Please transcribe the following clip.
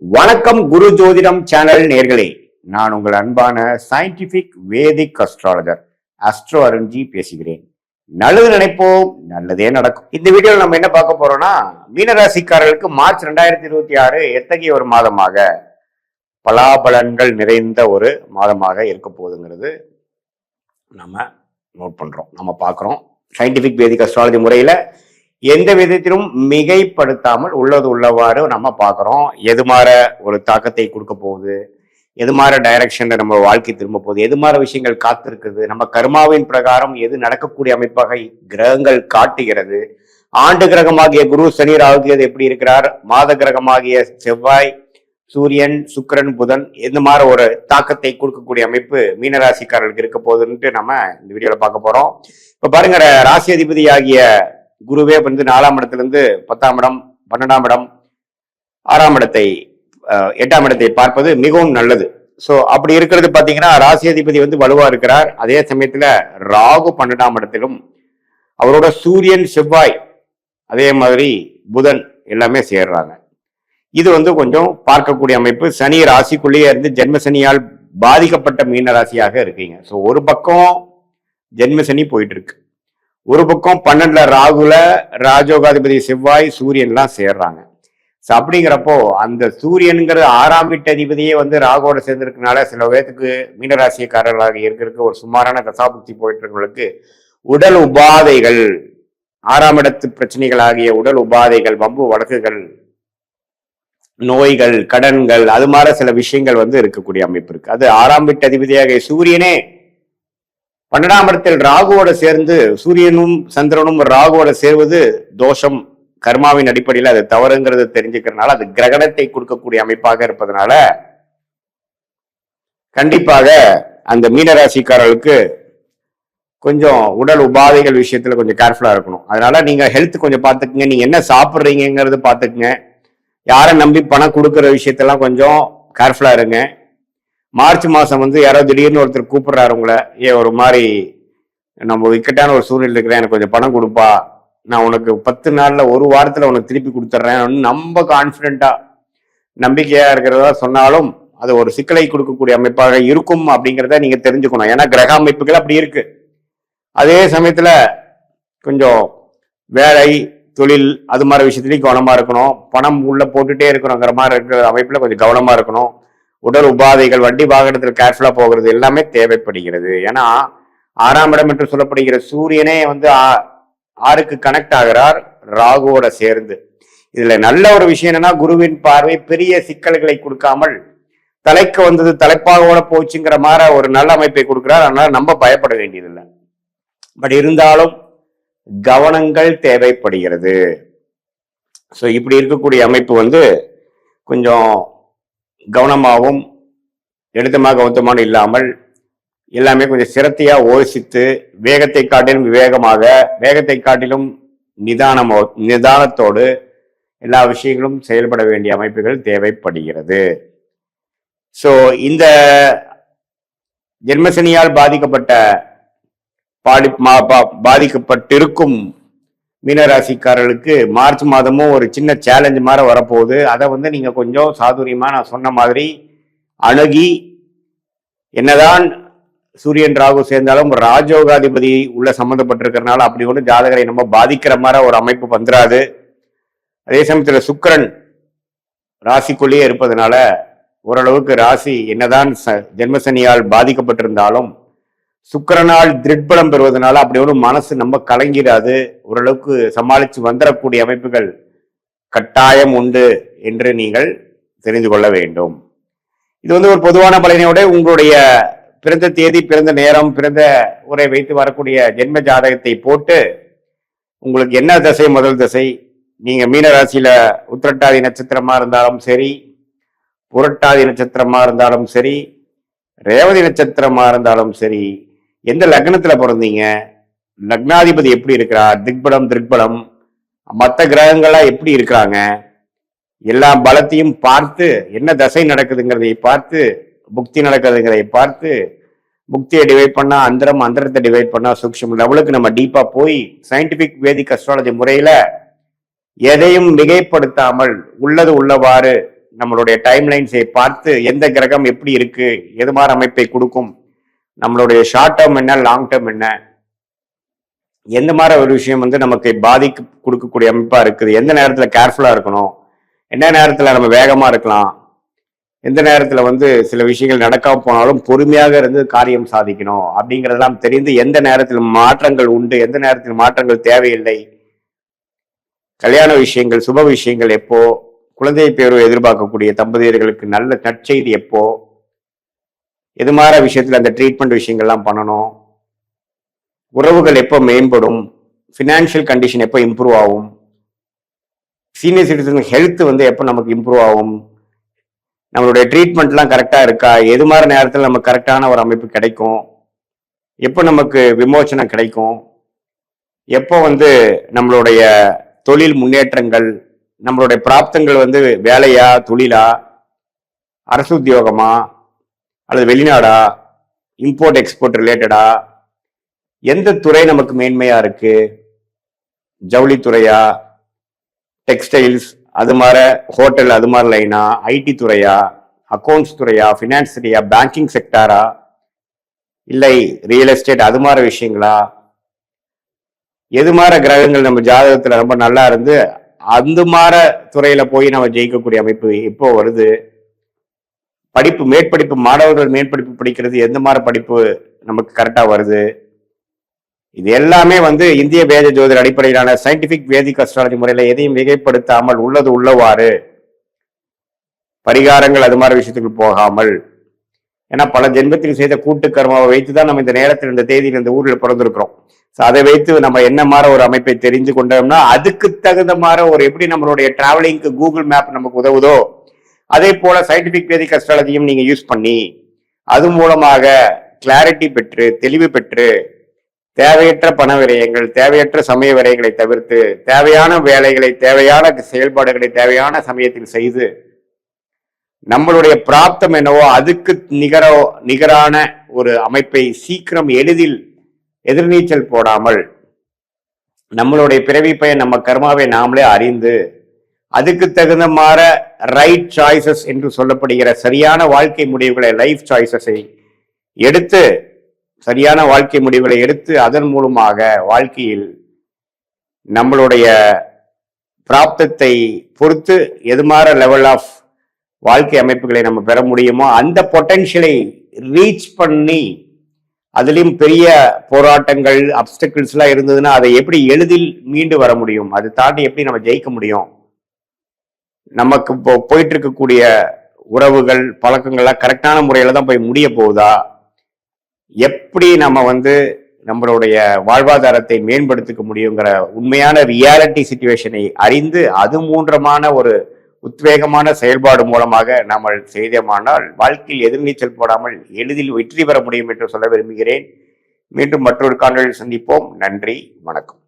வணக்கம் குரு ஜோதிடம் சேனல் நேர்களே, நான் உங்கள் அன்பான சயின்டிபிக் வேதிக் அஸ்ட்ராலஜர் அஸ்ட்ரோ அருண்ஜி பேசுகிறேன். நல்லது நினைப்போம், நல்லதே நடக்கும். இந்த வீடியோவில் நம்ம என்ன பார்க்க போறோம்னா, மீனராசிக்காரர்களுக்கு மார்ச் 2026 எத்தகைய ஒரு மாதமாக பலாபலன்கள் நிறைந்த ஒரு மாதமாக இருக்க போகுதுங்கிறது நம்ம நோட் பண்றோம், நம்ம பார்க்கிறோம். சயின்டிபிக் வேதிக் அஸ்ட்ராலஜி முறையில எந்த விதத்திலும் மிகைப்படுத்தாமல் உள்ளது உள்ளவாறு நம்ம பார்க்குறோம். எது மாற ஒரு தாக்கத்தை கொடுக்க போகுது, எது மாற டைரக்ஷன்ல நம்ம வாழ்க்கை திரும்ப போகுது, எது மாற விஷயங்கள் காத்திருக்குது, நம்ம கர்மாவின் பிரகாரம் எது நடக்கக்கூடிய அமைப்பாக கிரகங்கள் காட்டுகிறது. ஆண்டு கிரகமாகிய குரு சனி ராகு எப்படி இருக்கிறார், மாத கிரகமாகிய செவ்வாய் சூரியன் சுக்கிரன் புதன் எந்த மாதிரி ஒரு தாக்கத்தை கொடுக்கக்கூடிய அமைப்பு மீனராசிக்காரர்களுக்கு இருக்க போகுதுன்ட்டு நம்ம இந்த வீடியோல பார்க்க போறோம். இப்ப பாருங்க, ராசி அதிபதி ஆகிய குருவே வந்து 4ஆம் இடத்துல இருந்து 10ஆம் இடம் 12ஆம் இடம் 6ஆம் இடத்தை 8ஆம் இடத்தை பார்ப்பது மிகவும் நல்லது. சோ அப்படி இருக்கிறது பாத்தீங்கன்னா, ராசி அதிபதி வந்து வலுவா இருக்கிறார். அதே சமயத்துல ராகு 12ஆம் இடத்திலும், அவரோட சூரியன் செவ்வாய் அதே மாதிரி புதன் எல்லாமே சேர்றாங்க. இது வந்து கொஞ்சம் பார்க்கக்கூடிய அமைப்பு. சனி ராசிக்குள்ளேயே இருந்து ஜென்ம சனியால் பாதிக்கப்பட்ட மீன ராசியாக இருக்கீங்க. ஸோ ஒரு பக்கம் ஜென்ம சனி போயிட்டு இருக்கு, ஒரு பக்கம் 12ல ராகுல ராஜோகாதிபதி செவ்வாய் சூரியன்லாம் சேர்றாங்க. ஸோ அப்படிங்கிறப்போ அந்த சூரியனுங்கிற 6ஆம் வீட்டு அதிபதியே வந்து ராகுவோட சேர்ந்திருக்கனால சில பேருக்கு மீனராசிக்காரர்களாக இருக்கிறதுக்கு ஒரு சுமாரான தசாபுக்தி போயிட்டு இருக்கவங்களுக்கு உடல் உபாதைகள், 6ஆம் இடத்து பிரச்சனைகள் ஆகிய உடல் உபாதைகள், வம்பு வழக்குகள், நோய்கள், கடன்கள், அது மாதிரி சில விஷயங்கள் வந்து இருக்கக்கூடிய அமைப்பு இருக்கு. அது 6ஆம் வீட்டு அதிபதியாக சூரியனே 12ஆம் இடத்தில் ராகுவோட சேர்ந்து, சூரியனும் சந்திரனும் ராகுவோட சேர்வது தோஷம், கர்மாவின் அடிப்படையில் அது தவறுங்கிறது தெரிஞ்சுக்கிறதுனால அது கிரகணத்தை கொடுக்கக்கூடிய அமைப்பாக இருப்பதனால கண்டிப்பாக அந்த மீனராசிக்காரர்களுக்கு கொஞ்சம் உடல் உபாதைகள் விஷயத்துல கொஞ்சம் கேர்ஃபுல்லா இருக்கணும். அதனால நீங்க ஹெல்த் கொஞ்சம் பார்த்துக்குங்க, நீங்க என்ன சாப்பிட்றீங்கிறது பார்த்துக்குங்க, யாரை நம்பி பணம் கொடுக்குற விஷயத்தெல்லாம் கொஞ்சம் கேர்ஃபுல்லா இருங்க. மார்ச் மாசம் வந்து யாரோ திடீர்னு ஒருத்தர் கூப்பிடுறாரு உங்களை, ஒரு மாதிரி நம்ம இக்கட்டான ஒரு சூழ்நிலை இருக்கிறேன், எனக்கு கொஞ்சம் பணம் கொடுப்பா, நான் உனக்கு 10 நாள்ல ஒரு வாரத்துல உனக்கு திருப்பி கொடுத்துட்றேன், நம்ம கான்பிடண்டா நம்பிக்கையா இருக்கிறதா சொன்னாலும் அது ஒரு சிக்கலை கொடுக்கக்கூடிய அமைப்பாக இருக்கும் அப்படிங்கிறத நீங்க தெரிஞ்சுக்கணும். ஏன்னா கிரக அமைப்புகள் அப்படி இருக்கு. அதே சமயத்துல கொஞ்சம் வேலை தொழில் அது மாதிரி விஷயத்துலையும் கவனமா இருக்கணும். பணம் உள்ள போட்டுட்டே இருக்கணுங்கிற மாதிரி இருக்கிற அமைப்புல கொஞ்சம் கவனமா இருக்கணும். உடல் உபாதைகள், வண்டி வாகனத்தில் கேர்ஃபுல்லா போகிறது எல்லாமே தேவைப்படுகிறது. ஏன்னா 6ஆம் இடம் என்று சொல்லப்படுகிற சூரியனே வந்து 6க்கு கனெக்ட் ஆகிறார் ராகுவோட சேர்ந்து. இதுல நல்ல ஒரு விஷயம் என்னன்னா, குருவின் பார்வை பெரிய சிக்கல்களை கொடுக்காமல் தலைக்கு வந்தது தலைப்பாகோட போச்சுங்கிற மாதிரி ஒரு நல்ல அமைப்பை கொடுக்கிறார். அதனால நம்ம பயப்பட வேண்டியதில்லை. பட் இருந்தாலும் கவனங்கள் தேவைப்படுகிறது. ஸோ இப்படி இருக்கக்கூடிய அமைப்பு வந்து கொஞ்சம் கவனமாகவும் எடுத்தமாக கௌத்தமான இல்லாமல் எல்லாமே கொஞ்சம் சிரத்தையா யோசித்து, வேகத்தை காட்டிலும் விவேகமாக, வேகத்தை காட்டிலும் நிதானத்தோடு எல்லா விஷயங்களும் செயல்பட வேண்டிய அமைப்புகள் தேவைப்படுகிறது. ஸோ இந்த ஜென்மசனியால் பாதிக்கப்பட்டிருக்கும் மீனராசிக்காரர்களுக்கு மார்ச் மாதமும் ஒரு சின்ன சேலஞ்ச் மாதிரி வரப்போகுது. அதை வந்து நீங்க கொஞ்சம் சாதுரியமா நான் சொன்ன மாதிரி அணுகி, என்னதான் சூரியன் ராகு சேர்ந்தாலும் ராஜோகாதிபதி உள்ள சம்மந்தப்பட்டிருக்கிறதுனால அப்படி ஒன்று ஜாதகரை நம்ம பாதிக்கிற மாதிரி ஒரு அமைப்பு வந்துடாது. அதே சமயத்துல சுக்கிரன் ராசிக்குள்ளேயே இருப்பதனால ஓரளவுக்கு ராசி என்னதான் ஜென்மசனியால் பாதிக்கப்பட்டிருந்தாலும் சுக்கிரனால் திருட்பலம் பெறுவதனால அப்படி ஒரு மனசு நம்ம கலங்கிடாது. ஓரளவுக்கு சமாளித்து வந்துடக்கூடிய அமைப்புகள் கட்டாயம் உண்டு என்று நீங்கள் தெரிந்து கொள்ள வேண்டும். இது வந்து ஒரு பொதுவான பலனையோட உங்களுடைய பிறந்த தேதி, பிறந்த நேரம், பிறந்த உரை வைத்து வரக்கூடிய ஜென்ம ஜாதகத்தை போட்டு உங்களுக்கு என்ன தசை முதல் தசை, நீங்க மீனராசியில உத்திரட்டாதி நட்சத்திரமா இருந்தாலும் சரி, புரட்டாதி நட்சத்திரமா இருந்தாலும் சரி, ரேவதி நட்சத்திரமா இருந்தாலும் சரி, எந்த லக்னத்துல பிறந்தீங்க, லக்னாதிபதி எப்படி இருக்கிறார், திக்பலம் மற்ற கிரகங்கள்லாம் எப்படி இருக்கிறாங்க, எல்லா பலத்தையும் பார்த்து, என்ன தசை நடக்குதுங்கிறதை பார்த்து, புக்தி நடக்குதுங்கிறதை பார்த்து, புக்தியை டிவைட் பண்ணா அந்தரம், அந்தரத்தை டிவைட் பண்ணா சூக்ஷ்ம லெவலுக்கு நம்ம டீப்பா போய் சயின்டிபிக் வேதிக் அஸ்ட்ராலஜி முறையில எதையும் மிகைப்படுத்தாமல் உள்ளது உள்ளவாறு நம்மளுடைய டைம்லைன்ஸை பார்த்து எந்த கிரகம் எப்படி இருக்கு, எது மாதிரி அமைப்பை கொடுக்கும், நம்மளுடைய ஷார்ட் டேர்ம் என்ன, லாங் டேர்ம் என்ன, எந்த மாதிரி ஒரு விஷயம் வந்து நமக்கு பாதிக்கு கொடுக்கக்கூடிய அமைப்பா இருக்குது, எந்த நேரத்துல கேர்ஃபுல்லா இருக்கணும், எந்த நேரத்துல நம்ம வேகமா இருக்கலாம், எந்த நேரத்துல வந்து சில விஷயங்கள் நடக்காம போனாலும் பொறுமையாக இருந்து காரியம் சாதிக்கணும் அப்படிங்கிறதெல்லாம் தெரிந்து எந்த நேரத்தில் மாற்றங்கள் உண்டு, எந்த நேரத்தில் மாற்றங்கள் தேவையில்லை, கல்யாண விஷயங்கள், சுப விஷயங்கள் எப்போ, குழந்தை பேரு எதிர்பார்க்கக்கூடிய தம்பதியர்களுக்கு நல்ல நற்செய்தி எப்போ, எது மாதிரி விஷயத்துல அந்த ட்ரீட்மெண்ட் விஷயங்கள்லாம் பண்ணணும், உறவுகள் எப்போ மேம்படும், ஃபினான்ஷியல் கண்டிஷன் எப்போ இம்ப்ரூவ் ஆகும், சீனியர் சிட்டிசன் ஹெல்த் வந்து எப்போ நமக்கு இம்ப்ரூவ் ஆகும், நம்மளுடைய ட்ரீட்மெண்ட்லாம் கரெக்டா இருக்கா, எது மாதிரி நேரத்தில் நமக்கு கரெக்டான ஒரு அமைப்பு கிடைக்கும், எப்போ நமக்கு விமோச்சனம் கிடைக்கும், எப்போ வந்து நம்மளுடைய தொழில் முன்னேற்றங்கள், நம்மளுடைய பிராப்தங்கள் வந்து வேலையா, தொழிலா, அரசு உத்தியோகமா அல்லது வெளிநாடா, இம்போர்ட் எக்ஸ்போர்ட் ரிலேட்டடா, எந்த துறை நமக்கு மேன்மையா இருக்கு, ஜவுளித்துறையா, டெக்ஸ்டைல்ஸ், அது மாதிரி ஹோட்டல், அது மாதிரி லைனா, ஐடி துறையா, அக்கௌண்ட்ஸ் துறையா, ஃபினான்ஸ் துறையா, பேங்கிங் செக்டாரா, இல்லை ரியல் எஸ்டேட், அது மாதிரி விஷயங்களா, எது மாதிரி கிரகங்கள் நம்ம ஜாதகத்துல ரொம்ப நல்லா இருந்து அந்த மாதிரி துறையில போய் நம்ம ஜெயிக்கக்கூடிய அமைப்பு இப்போ வருது, படிப்பு மேற்படிப்பு, மாணவர்கள் மேற்படிப்பு படிக்கிறது எந்த மாதிரி படிப்பு நமக்கு கரெக்டா வருது, இது எல்லாமே வந்து இந்திய வேத ஜோதிட அடிப்படையிலான சயின்டிபிக் வேதிக் அஸ்ட்ராலஜி முறையில எதையும் மிகைப்படுத்தாமல் உள்ளது உள்ளவாறு பரிகாரங்கள் அது மாதிரி விஷயத்துக்கு போகாமல், ஏன்னா பல ஜென்மத்தில் செய்த கூட்டு கர்மாவை வைத்துதான் நம்ம இந்த நேரத்தில் இந்த தேதியில் இந்த ஊரில் பிறந்திருக்கிறோம். அதை வைத்து நம்ம என்ன மாதிரி ஒரு அமைப்பை தெரிஞ்சு கொண்டோம்னா அதுக்கு தகுந்த மாதிரி ஒரு எப்படி நம்மளுடைய டிராவலிங்க்கு கூகுள் மேப் நமக்கு உதவுதோ அதே போல சயின்டிபிக் வேதிக் அஸ்ட்ராலஜியும் நீங்க யூஸ் பண்ணி அது மூலமாக கிளாரிட்டி பெற்று, தெளிவு பெற்று, தேவையற்ற பண விரயங்கள், தேவையற்ற சமய விரயங்களை தவிர்த்து, தேவையான வேலைகளை, தேவையான செயல்பாடுகளை தேவையான சமயத்தில் செய்து நம்மளுடைய பிராப்தம் என்னவோ அதுக்கு நிகரான ஒரு அமைப்பை சீக்கிரம் எளிதில் எதிர்நீச்சல் போடாமல் நம்மளுடைய பிறவி பயன், நம்ம கர்மாவை நாமளே அறிந்து அதுக்கு தகுந்த மாதிரி ரைட் சாய்ஸஸ் என்று சொல்லப்படுகிற சரியான வாழ்க்கை முடிவுகளை, லைஃப் சாய்ஸஸை எடுத்து, சரியான வாழ்க்கை முடிவுகளை எடுத்து அதன் மூலமாக வாழ்க்கையில் நம்மளுடைய பிராப்தத்தை பொறுத்து எது மாதிரி லெவல் ஆஃப் வாழ்க்கை அமைப்புகளை நம்ம பெற முடியுமோ அந்த பொட்டன்ஷியலை ரீச் பண்ணி, அதுலயும் பெரிய போராட்டங்கள், அப்டக்கிள்ஸ் எல்லாம் இருந்ததுன்னா அதை எப்படி எளிதில் மீண்டு வர முடியும், அதை தாண்டி எப்படி நம்ம ஜெயிக்க முடியும், நமக்கு இப்போ போயிட்டு இருக்கக்கூடிய உறவுகள், பழக்கங்கள்லாம் கரெக்டான முறையில தான் போய் முடிய போகுதா, எப்படி நம்ம வந்து நம்மளுடைய வாழ்வாதாரத்தை மேம்படுத்திக்க முடியுங்கிற உண்மையான ரியாலிட்டி சிச்சுவேஷனை அறிந்து அது மூன்றமான ஒரு உத்வேகமான செயல்பாடு மூலமாக நாம் செய்தோமானால் வாழ்க்கையில் எதிர்நீச்சல் போடாமல் எளிதில் வெற்றி பெற முடியும் என்று சொல்ல விரும்புகிறேன். மீண்டும் மற்றொரு காணொலியில் சந்திப்போம். நன்றி, வணக்கம்.